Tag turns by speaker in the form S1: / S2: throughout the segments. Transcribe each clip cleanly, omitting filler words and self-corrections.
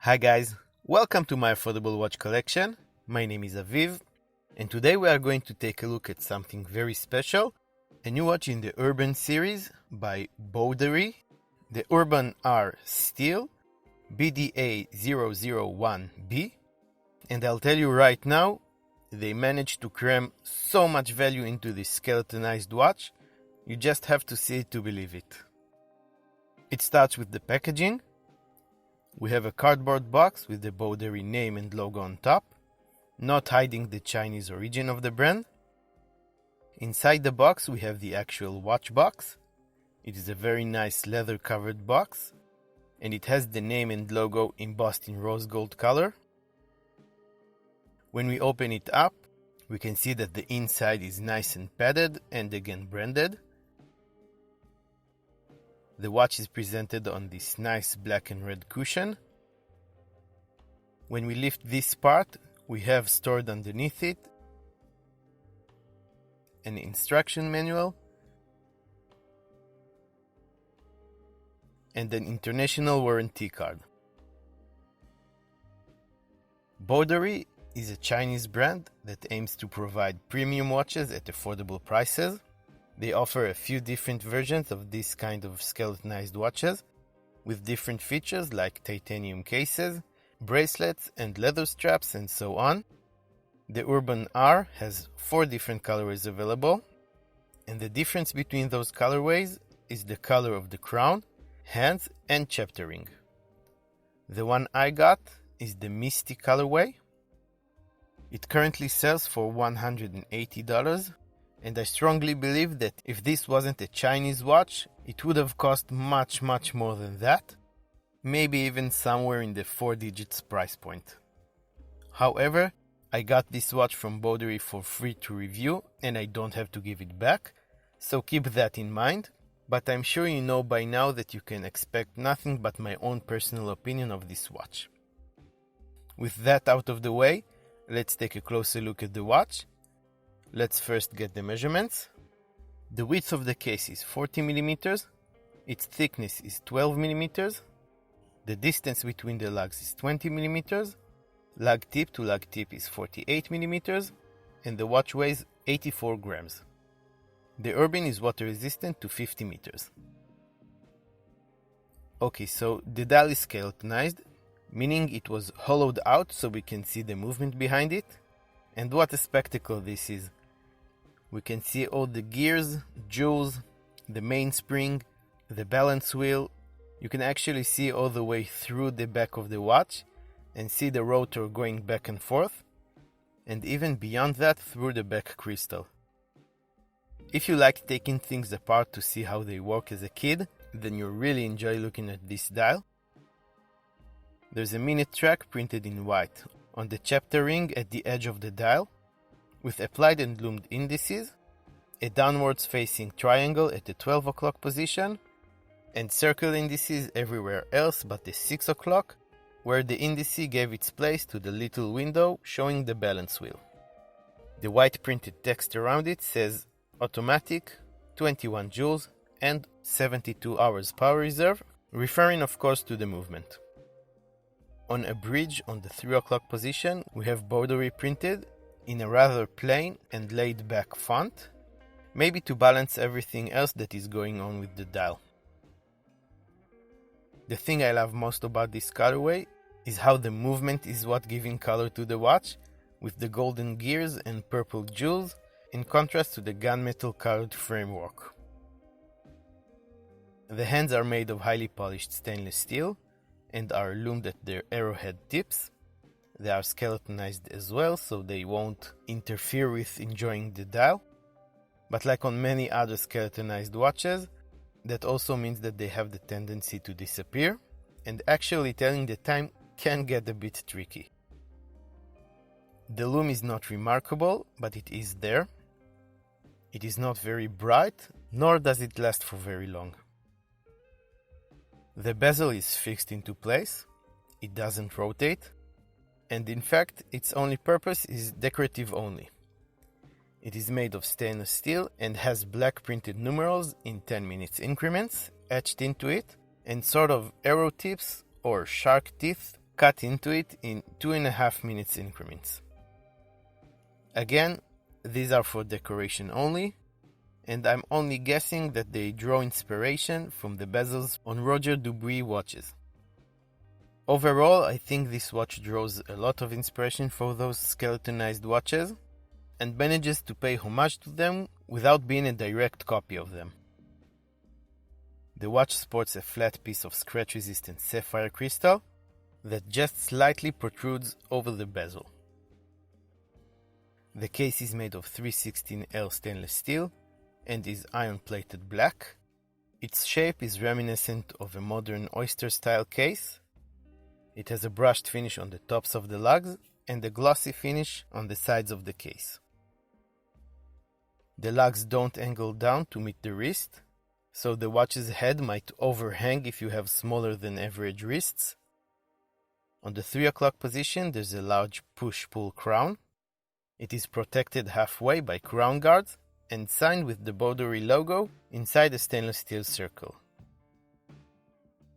S1: Hi guys, welcome to my affordable watch collection. My name is Aviv, and today we are going to take a look at something very special, a new watch in the Urban series by Boderry, the Urban R-Steel BDA001B. And I'll tell you right now, they managed to cram so much value into this skeletonized watch, you just have to see it to believe it. It starts with the packaging. We have a cardboard box with the Boderry name and logo on top, not hiding the Chinese origin of the brand. Inside the box we have the actual watch box. It is a very nice leather covered box, and it has the name and logo embossed in rose gold color. When we open it up, we can see that the inside is nice and padded and again branded. The watch is presented on this nice black and red cushion. When we lift this part, we have stored underneath it an instruction manual and an international warranty card. Boderry is a Chinese brand that aims to provide premium watches at affordable prices. They offer a few different versions of this kind of skeletonized watches with different features like titanium cases, bracelets and leather straps and so on. The Urban R has 4 different colorways available, and the difference between those colorways is the color of the crown, hands and chapter ring. The one I got is the Misty colorway. It currently sells for $180. And I strongly believe that if this wasn't a Chinese watch, it would have cost much more than that. Maybe even somewhere in the 4 digits price point. However, I got this watch from Boderry for free to review and I don't have to give it back, so keep that in mind. But I'm sure you know by now that you can expect nothing but my own personal opinion of this watch. With that out of the way, let's take a closer look at the watch. Let's first get the measurements. The width of the case is 40 mm, its thickness is 12 mm, the distance between the lugs is 20 mm, lug tip to lug tip is 48 mm, and the watch weighs 84 grams. The Urban is water resistant to 50 meters. Okay, so the dial is skeletonized, meaning it was hollowed out so we can see the movement behind it. And what a spectacle this is. We can see all the gears, jewels, the mainspring, the balance wheel. You can actually see all the way through the back of the watch and see the rotor going back and forth, and even beyond that through the back crystal. If you like taking things apart to see how they work as a kid, then you'll really enjoy looking at this dial. There's a minute track printed in white on the chapter ring at the edge of the dial, with applied and loomed indices, a downwards facing triangle at the 12 o'clock position, and circle indices everywhere else but the 6 o'clock, where the indice gave its place to the little window showing the balance wheel. The white printed text around it says automatic, 21 joules, and 72 hours power reserve, referring of course to the movement. On a bridge on the 3 o'clock position, we have Boderry printed in a rather plain and laid back font, maybe to balance everything else that is going on with the dial. The thing I love most about this colorway is how the movement is what giving color to the watch, with the golden gears and purple jewels, in contrast to the gunmetal colored framework. The hands are made of highly polished stainless steel and are loomed at their arrowhead tips. They are skeletonized as well, so they won't interfere with enjoying the dial. But like on many other skeletonized watches, that also means that they have the tendency to disappear, and actually telling the time can get a bit tricky. The lume is not remarkable, but it is there. It is not very bright, nor does it last for very long. The bezel is fixed into place, it doesn't rotate, and in fact its only purpose is decorative only. It is made of stainless steel and has black printed numerals in 10 minutes increments etched into it, and sort of arrow tips or shark teeth cut into it in 2.5 minutes increments. Again, these are for decoration only, and I'm only guessing that they draw inspiration from the bezels on Roger Dubuis watches. Overall, I think this watch draws a lot of inspiration for those skeletonized watches and manages to pay homage to them without being a direct copy of them. The watch sports a flat piece of scratch-resistant sapphire crystal that just slightly protrudes over the bezel. The case is made of 316L stainless steel and is iron-plated black. Its shape is reminiscent of a modern oyster-style case. It has a brushed finish on the tops of the lugs and a glossy finish on the sides of the case. The lugs don't angle down to meet the wrist, so the watch's head might overhang if you have smaller than average wrists. On the 3 o'clock position, there's a large push-pull crown. It is protected halfway by crown guards and signed with the Boderry logo inside a stainless steel circle.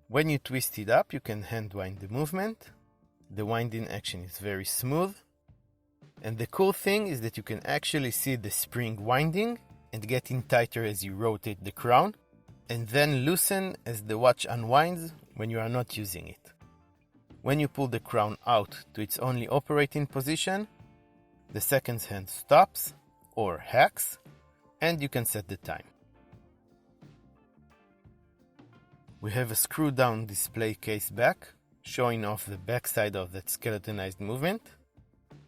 S1: When you twist it up, you can hand wind the movement. The winding action is very smooth. And the cool thing is that you can actually see the spring winding and getting tighter as you rotate the crown, and then loosen as the watch unwinds when you are not using it. When you pull the crown out to its only operating position, the seconds hand stops or hacks, and you can set the time. We have a screw-down display case back, showing off the backside of that skeletonized movement.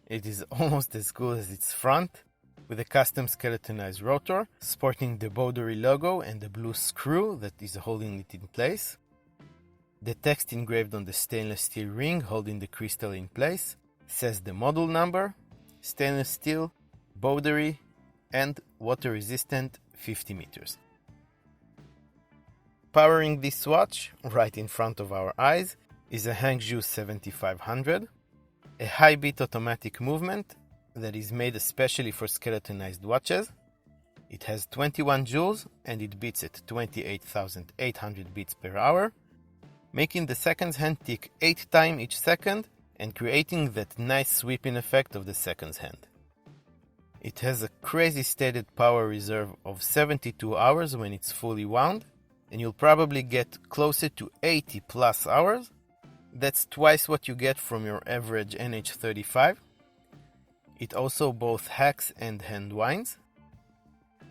S1: It is almost as cool as its front, with a custom skeletonized rotor, sporting the Boderry logo and the blue screw that is holding it in place. The text engraved on the stainless steel ring holding the crystal in place says the model number, stainless steel, Boderry, and water-resistant 50 meters. Powering this watch, right in front of our eyes, is a Hangzhou 7500, a high-beat automatic movement that is made especially for skeletonized watches. It has 21 joules and it beats at 28,800 beats per hour, making the seconds hand tick 8 times each second and creating that nice sweeping effect of the seconds hand. It has a crazy stated power reserve of 72 hours when it's fully wound, and you'll probably get closer to 80 plus hours. That's twice what you get from your average NH35. It also both hacks and hand winds.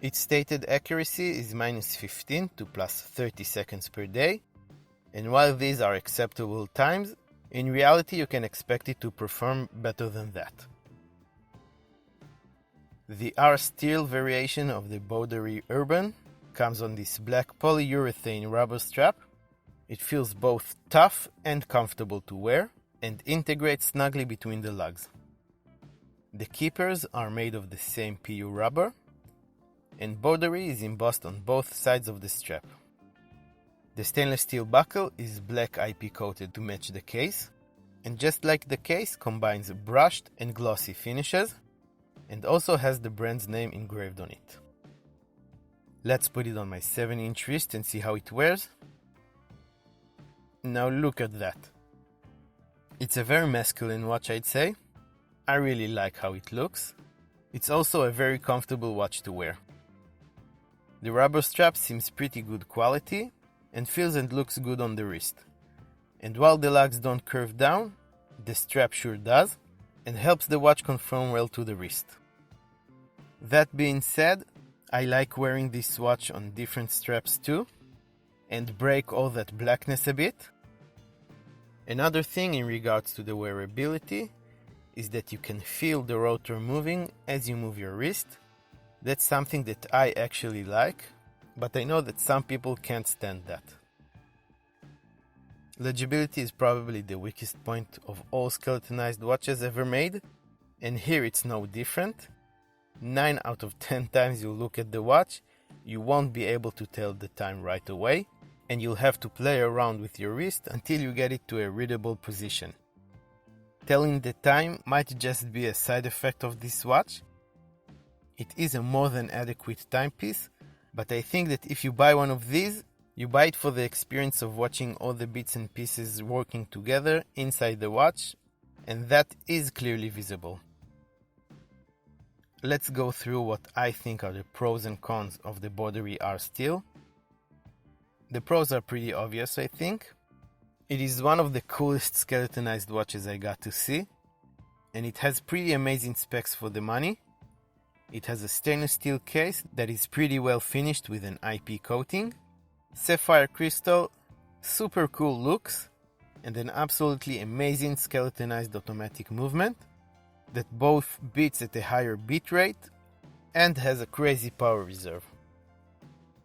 S1: Its stated accuracy is -15 to +30 seconds per day, and while these are acceptable times, in reality you can expect it to perform better than that. The R-Steel variation of the Boderry Urban comes on this black polyurethane rubber strap. It feels both tough and comfortable to wear and integrates snugly between the lugs. The keepers are made of the same PU rubber, and Boderry is embossed on both sides of the strap. The stainless steel buckle is black IP coated to match the case, and just like the case, combines brushed and glossy finishes, and also has the brand's name engraved on it. Let's put it on my 7-inch wrist and see how it wears. Now look at that. It's a very masculine watch, I'd say. I really like how it looks. It's also a very comfortable watch to wear. The rubber strap seems pretty good quality and feels and looks good on the wrist. And while the lugs don't curve down, the strap sure does and helps the watch conform well to the wrist. That being said, I like wearing this watch on different straps too and break all that blackness a bit. Another thing in regards to the wearability is that you can feel the rotor moving as you move your wrist. That's something that I actually like, but I know that some people can't stand that. Legibility is probably the weakest point of all skeletonized watches ever made, and here it's no different. 9 out of 10 times you look at the watch, you won't be able to tell the time right away, and you'll have to play around with your wrist until you get it to a readable position. Telling the time might just be a side effect of this watch. It is a more than adequate timepiece, but I think that if you buy one of these, You buy it for the experience of watching all the bits and pieces working together inside the watch, and that is clearly visible. Let's go through what I think are the pros and cons of the Boderry R-Steel. The pros are pretty obvious, I think. It is one of the coolest skeletonized watches I got to see, and it has pretty amazing specs for the money. It has a stainless steel case that is pretty well finished with an IP coating, sapphire crystal, super cool looks, and an absolutely amazing skeletonized automatic movement that both beats at a higher beat rate and has a crazy power reserve.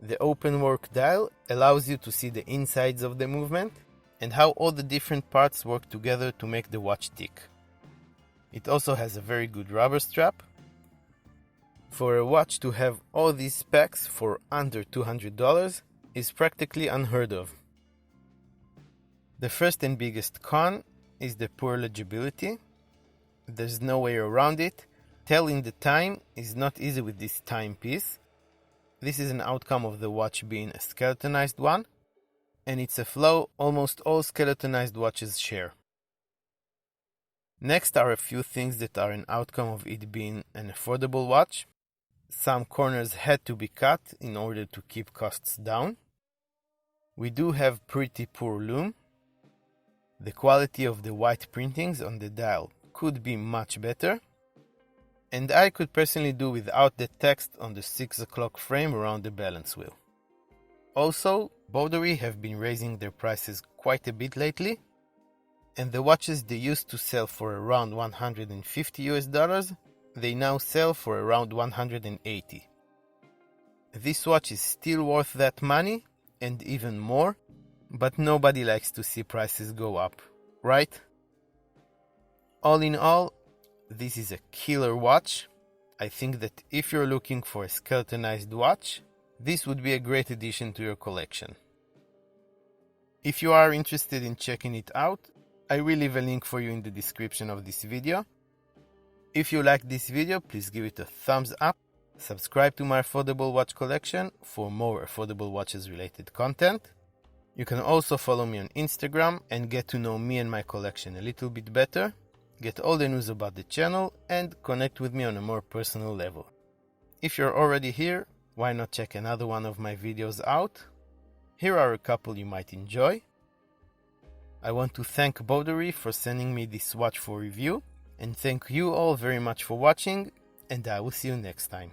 S1: The open work dial allows you to see the insides of the movement and how all the different parts work together to make the watch tick. It also has a very good rubber strap. For a watch to have all these specs for under $200 is practically unheard of. The first and biggest con is the poor legibility. There's no way around it. Telling the time is not easy with this timepiece. This is an outcome of the watch being a skeletonized one, and it's a flaw almost all skeletonized watches share. Next are a few things that are an outcome of it being an affordable watch. Some corners had to be cut in order to keep costs down. We do have pretty poor lume. The quality of the white printings on the dial could be much better, and I could personally do without the text on the 6 o'clock frame around the balance wheel. Also, Boderry have been raising their prices quite a bit lately, and the watches they used to sell for around $150, they now sell for around $180. This watch is still worth that money, and even more, but nobody likes to see prices go up, right? All in all, this is a killer watch. I think that if you're looking for a skeletonized watch, this would be a great addition to your collection. If you are interested in checking it out, I will leave a link for you in the description of this video. If you like this video, please give it a thumbs up, subscribe to my affordable watch collection for more affordable watches related content. You can also follow me on Instagram and get to know me and my collection a little bit better, get all the news about the channel, and connect with me on a more personal level. If you're already here, why not check another one of my videos out? Here are a couple you might enjoy. I want to thank Boderry for sending me this watch for review, and thank you all very much for watching, and I will see you next time.